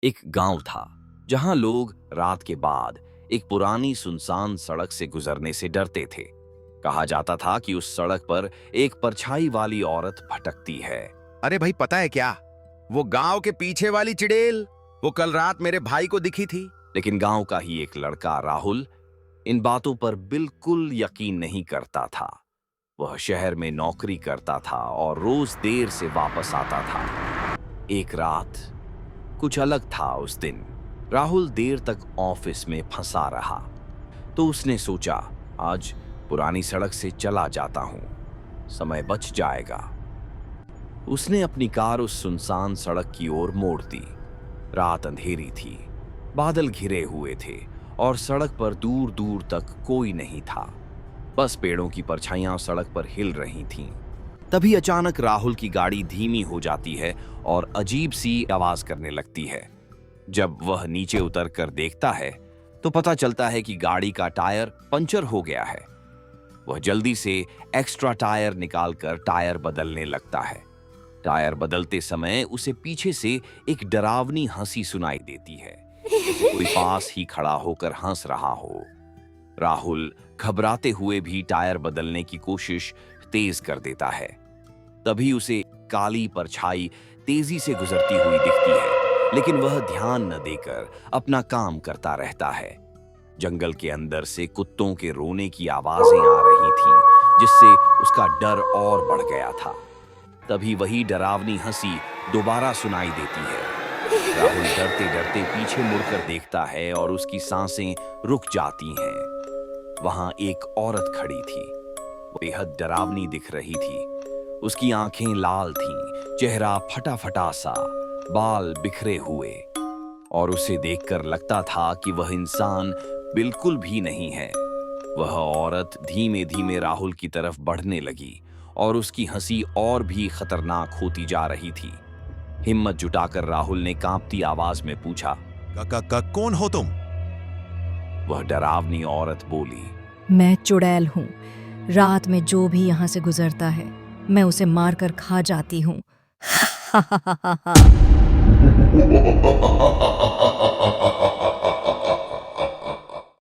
एक गांव था जहां लोग रात के बाद एक पुरानी सुनसान सड़क से गुजरने से डरते थे। कहा जाता था कि उस सड़क पर एक परछाई वाली औरत भटकती है। अरे भाई, पता है क्या? वो गांव के पीछे वाली चिड़ेल, वो कल रात मेरे भाई को दिखी थी। लेकिन गांव का ही एक लड़का राहुल इन बातों पर बिल्कुल यकीन नहीं करता था। वह शहर में नौकरी करता था और रोज देर से वापस आता था। एक रात कुछ अलग था। उस दिन राहुल देर तक ऑफिस में फंसा रहा, तो उसने सोचा आज पुरानी सड़क से चला जाता हूं, समय बच जाएगा। उसने अपनी कार उस सुनसान सड़क की ओर मोड़ दी। रात अंधेरी थी, बादल घिरे हुए थे और सड़क पर दूर दूर तक कोई नहीं था। बस पेड़ों की परछाइयां सड़क पर हिल रही थीं। तभी अचानक राहुल की गाड़ी धीमी हो जाती है और अजीब सी आवाज करने लगती है। जब वह नीचे उतर कर देखता है तो पता चलता है कि गाड़ी का टायर पंचर हो गया है। वह जल्दी से एक्स्ट्रा टायर निकालकर टायर बदलने लगता है। टायर बदलते समय उसे पीछे से एक डरावनी हंसी सुनाई देती है, जैसे कोई पास ही खड़ा होकर हंस रहा हो। राहुल घबराते हुए भी टायर बदलने की कोशिश तेज कर देता है। तभी उसे काली परछाई तेजी से गुजरती हुई दिखती है, लेकिन वह ध्यान न देकर अपना काम करता रहता है। जंगल के अंदर से कुत्तों के रोने की आवाजें आ रही थीं, जिससे उसका डर और बढ़ गया था। तभी वही डरावनी हंसी दोबारा सुनाई देती है। राहुल डरते डरते पीछे मुड़कर देखता है और उसकी सांसें रुक जाती हैं। वहां एक औरत खड़ी थी। वो बेहद डरावनी दिख रही थी। उसकी आंखें लाल थीं, चेहरा फटा फटा सा, बाल बिखरे हुए, और उसे देखकर लगता था कि वह इंसान बिल्कुल भी नहीं है। वह औरत धीमे धीमे राहुल की तरफ बढ़ने लगी और उसकी हंसी और भी खतरनाक होती जा रही थी। हिम्मत जुटाकर राहुल ने कांपती आवाज में पूछा, कौन हो तुम? वह डरावनी औरत बोली, मैं चुड़ैल हूँ। रात में जो भी यहाँ से गुजरता है मैं उसे मारकर खा जाती हूँ।